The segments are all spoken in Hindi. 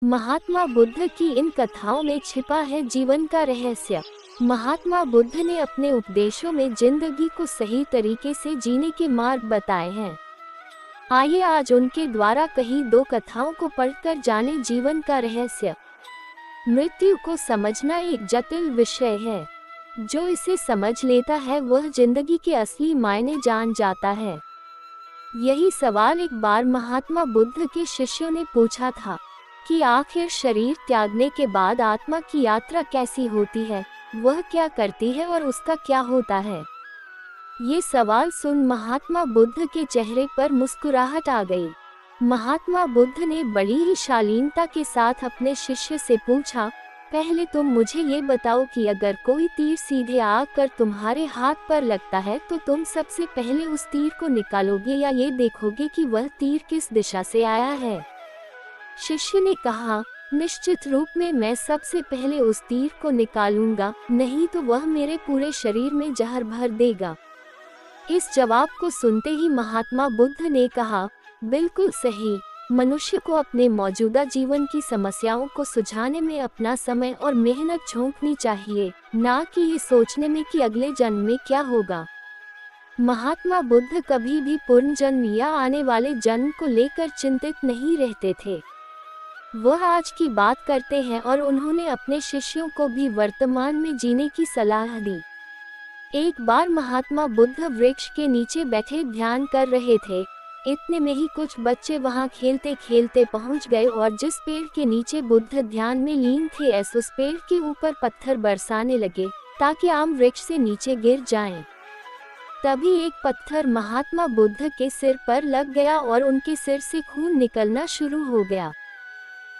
महात्मा बुद्ध की इन कथाओं में छिपा है जीवन का रहस्य। महात्मा बुद्ध ने अपने उपदेशों में जिंदगी को सही तरीके से जीने के मार्ग बताए हैं। आइए आज उनके द्वारा कही दो कथाओं को पढ़कर जाने जीवन का रहस्य। मृत्यु को समझना एक जटिल विषय है। जो इसे समझ लेता है वह जिंदगी के असली मायने जान जाता है। यही सवाल एक बार महात्मा बुद्ध के शिष्यों ने पूछा था कि आखिर शरीर त्यागने के बाद आत्मा की यात्रा कैसी होती है, वह क्या करती है और उसका क्या होता है। ये सवाल सुन महात्मा बुद्ध के चेहरे पर मुस्कुराहट आ गई। महात्मा बुद्ध ने बड़ी ही शालीनता के साथ अपने शिष्य से पूछा, पहले तुम मुझे ये बताओ कि अगर कोई तीर सीधे आकर तुम्हारे हाथ पर लगता है तो तुम सबसे पहले उस तीर को निकालोगे या ये देखोगे कि वह तीर किस दिशा से आया है। शिष्य ने कहा, निश्चित रूप में मैं सबसे पहले उस तीर को निकालूंगा, नहीं तो वह मेरे पूरे शरीर में जहर भर देगा। इस जवाब को सुनते ही महात्मा बुद्ध ने कहा, बिल्कुल सही। मनुष्य को अपने मौजूदा जीवन की समस्याओं को सुलझाने में अपना समय और मेहनत झोंकनी चाहिए, ना कि ये सोचने में कि अगले जन्म में क्या होगा। महात्मा बुद्ध कभी भी पुनर्जन्म या आने वाले जन्म को लेकर चिंतित नहीं रहते थे। वह आज की बात करते हैं और उन्होंने अपने शिष्यों को भी वर्तमान में जीने की सलाह दी। एक बार महात्मा बुद्ध वृक्ष के नीचे बैठे ध्यान कर रहे थे। इतने में ही कुछ बच्चे वहां खेलते खेलते पहुंच गए और जिस पेड़ के नीचे बुद्ध ध्यान में लीन थे उस पेड़ के ऊपर पत्थर बरसाने लगे ताकि आम वृक्ष से नीचे गिर जाएं। तभी एक पत्थर महात्मा बुद्ध के सिर पर लग गया और उनके सिर से खून निकलना शुरू हो गया।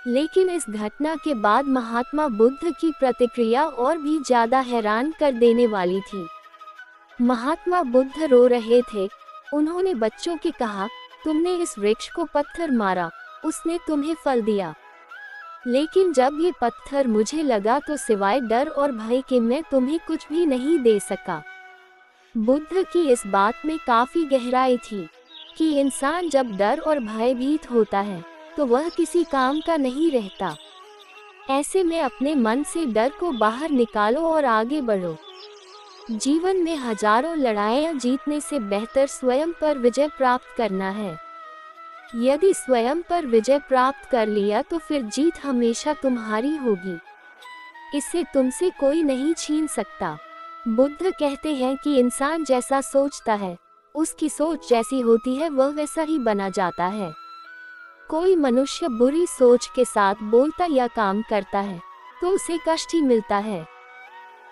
लेकिन इस घटना के बाद महात्मा बुद्ध की प्रतिक्रिया और भी ज्यादा हैरान कर देने वाली थी। महात्मा बुद्ध रो रहे थे। उन्होंने बच्चों के कहा, तुमने इस वृक्ष को पत्थर मारा, उसने तुम्हें फल दिया, लेकिन जब ये पत्थर मुझे लगा तो सिवाय डर और भय के मैं तुम्हें कुछ भी नहीं दे सका। बुद्ध की इस बात में काफी गहराई थी कि इंसान जब डर और भयभीत होता है तो वह किसी काम का नहीं रहता। ऐसे में अपने मन से डर को बाहर निकालो और आगे बढ़ो। जीवन में हजारों लड़ाइयाँ जीतने से बेहतर स्वयं पर विजय प्राप्त करना है। यदि स्वयं पर विजय प्राप्त कर लिया तो फिर जीत हमेशा तुम्हारी होगी। इसे तुमसे कोई नहीं छीन सकता। बुद्ध कहते हैं कि इंसान जैसा सोचता है, उसकी सोच जैसी होती है वह वैसा ही बना जाता है। कोई मनुष्य बुरी सोच के साथ बोलता या काम करता है तो उसे कष्ट ही मिलता है।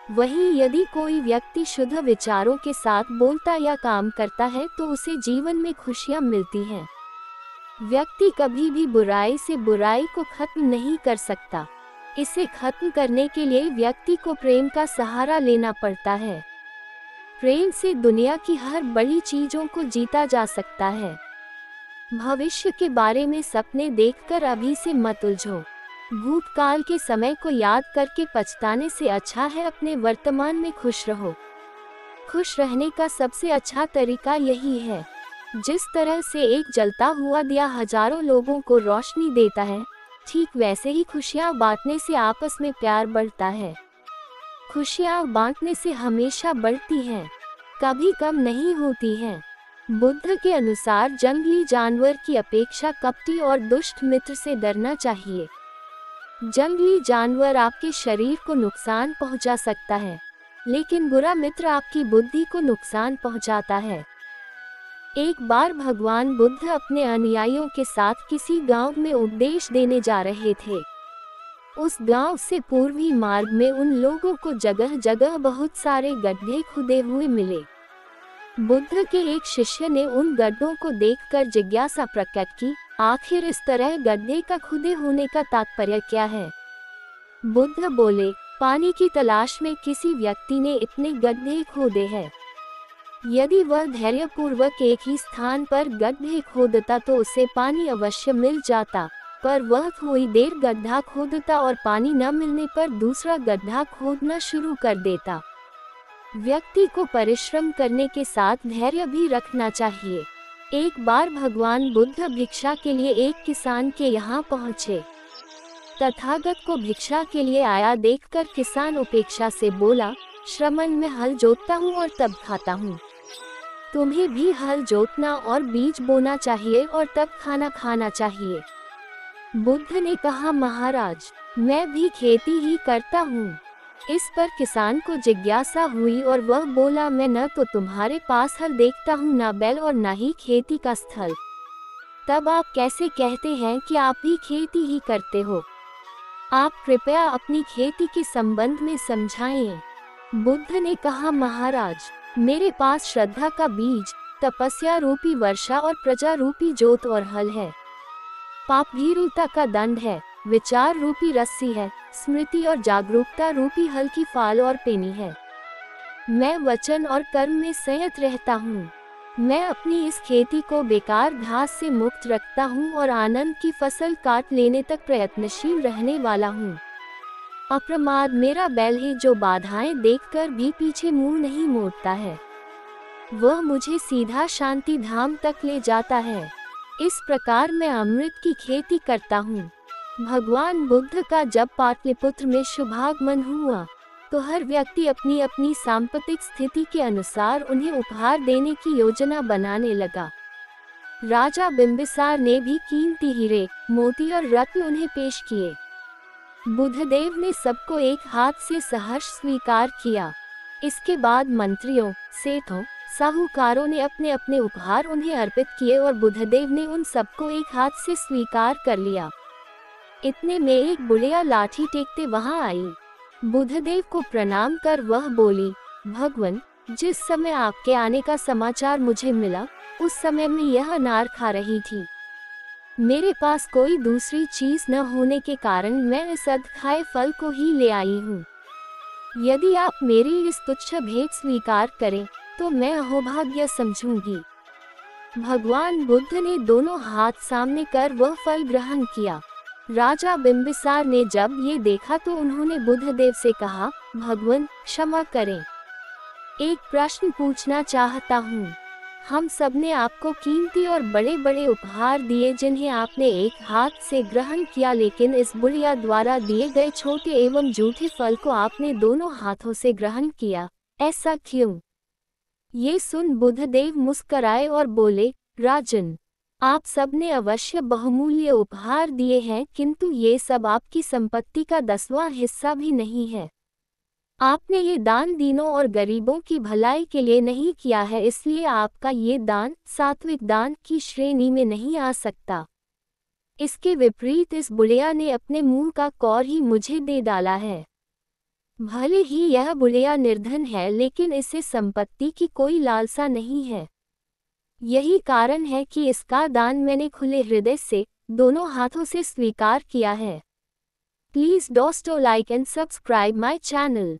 वहीं यदि कोई व्यक्ति शुद्ध विचारों के साथ बोलता या काम करता है तो उसे जीवन में खुशियां मिलती हैं। व्यक्ति कभी भी बुराई से बुराई को खत्म नहीं कर सकता। इसे खत्म करने के लिए व्यक्ति को प्रेम का सहारा लेना पड़ता है। प्रेम से दुनिया की हर बड़ी चीजों को जीता जा सकता है। भविष्य के बारे में सपने देखकर अभी से मत उलझो। भूतकाल के समय को याद करके पछताने से अच्छा है अपने वर्तमान में खुश रहो। खुश रहने का सबसे अच्छा तरीका यही है। जिस तरह से एक जलता हुआ दिया हजारों लोगों को रोशनी देता है, ठीक वैसे ही खुशियाँ बांटने से आपस में प्यार बढ़ता है। खुशियाँ बांटने से हमेशा बढ़ती हैं, कभी कम नहीं होती हैं। बुद्ध के अनुसार जंगली जानवर की अपेक्षा कपटी और दुष्ट मित्र से डरना चाहिए। जंगली जानवर आपके शरीर को नुकसान पहुंचा सकता है, लेकिन बुरा मित्र आपकी बुद्धि को नुकसान पहुंचाता है। एक बार भगवान बुद्ध अपने अनुयायियों के साथ किसी गांव में उपदेश देने जा रहे थे। उस गांव से पूर्वी मार्ग में उन लोगों को जगह जगह बहुत सारे गड्ढे खुदे हुए मिले। बुद्ध के एक शिष्य ने उन गड्ढों को देखकर जिज्ञासा प्रकट की, आखिर इस तरह गड्ढे का खुदे होने का तात्पर्य क्या है। बुद्ध बोले, पानी की तलाश में किसी व्यक्ति ने इतने गड्ढे खोदे हैं। यदि वह धैर्यपूर्वक एक ही स्थान पर गड्ढे खोदता तो उसे पानी अवश्य मिल जाता, पर वह थोड़ी देर गड्ढा खोदता और पानी न मिलने पर दूसरा गड्ढा खोदना शुरू कर देता। व्यक्ति को परिश्रम करने के साथ धैर्य भी रखना चाहिए। एक बार भगवान बुद्ध भिक्षा के लिए एक किसान के यहाँ पहुँचे। तथागत को भिक्षा के लिए आया देखकर किसान उपेक्षा से बोला, श्रमण में हल जोतता हूँ और तब खाता हूँ। तुम्हें भी हल जोतना और बीज बोना चाहिए और तब खाना खाना चाहिए। बुद्ध ने कहा, महाराज, मैं भी खेती ही करता हूँ। इस पर किसान को जिज्ञासा हुई और वह बोला, मैं न तो तुम्हारे पास हल देखता हूँ, न बैल और न ही खेती का स्थल। तब आप कैसे कहते हैं कि आप भी खेती ही करते हो? आप कृपया अपनी खेती के संबंध में समझाएं। बुद्ध ने कहा, महाराज, मेरे पास श्रद्धा का बीज, तपस्या रूपी वर्षा और प्रजा रूपी जोत और हल है। पाप भीरुता का दंड है, विचार रूपी रस्सी है, स्मृति और जागरूकता रूपी हल की फाल और पेनी है। मैं वचन और कर्म में संयत रहता हूँ। मैं अपनी इस खेती को बेकार घास से मुक्त रखता हूँ और आनंद की फसल काट लेने तक प्रयत्नशील रहने वाला हूँ। अप्रमाद मेरा बैल है जो बाधाएं देखकर भी पीछे मुंह नहीं मोड़ता है। वह मुझे सीधा शांति धाम तक ले जाता है। इस प्रकार मैं अमृत की खेती करता हूँ। भगवान बुद्ध का जब पाटलिपुत्र में शुभागमन हुआ तो हर व्यक्ति अपनी अपनी सांपत्तिक स्थिति के अनुसार उन्हें उपहार देने की योजना बनाने लगा। राजा बिंबिसार ने भी कीमती हीरे, मोती और रत्न उन्हें पेश किए। बुद्धदेव ने सबको एक हाथ से सहर्ष स्वीकार किया। इसके बाद मंत्रियों, सेठों, साहूकारों ने अपने अपने उपहार उन्हें अर्पित किए और बुद्धदेव ने उन सबको एक हाथ से स्वीकार कर लिया। इतने में एक बुढ़िया लाठी टेकते वहां आई। बुद्धदेव को प्रणाम कर वह बोली, भगवन, जिस समय आपके आने का समाचार मुझे मिला उस समय मैं यह अनार खा रही थी। मेरे पास कोई दूसरी चीज न होने के कारण मैं इस अधखाए फल को ही ले आई हूँ। यदि आप मेरी इस तुच्छ भेंट स्वीकार करें तो मैं अहोभाग्य समझूंगी। भगवान बुद्ध ने दोनों हाथ सामने कर वह फल ग्रहण किया। राजा बिंबिसार ने जब ये देखा तो उन्होंने बुद्धदेव से कहा, भगवान, क्षमा करें, एक प्रश्न पूछना चाहता हूँ। हम सबने आपको कीमती और बड़े बड़े उपहार दिए जिन्हें आपने एक हाथ से ग्रहण किया, लेकिन इस बुढ़िया द्वारा दिए गए छोटे एवं जूठे फल को आपने दोनों हाथों से ग्रहण किया, ऐसा क्यों? ये सुन बुद्धदेव मुस्कराए और बोले, राजन, आप सबने अवश्य बहुमूल्य उपहार दिए हैं, किंतु ये सब आपकी संपत्ति का 10वां हिस्सा भी नहीं है। आपने ये दान दीनों और गरीबों की भलाई के लिए नहीं किया है, इसलिए आपका ये दान सात्विक दान की श्रेणी में नहीं आ सकता। इसके विपरीत इस बुढ़िया ने अपने मुंह का कौर ही मुझे दे डाला है। भले ही यह बुढ़िया निर्धन है, लेकिन इसे संपत्ति की कोई लालसा नहीं है। यही कारण है कि इसका दान मैंने खुले हृदय से दोनों हाथों से स्वीकार किया है। Please don't like and subscribe my channel.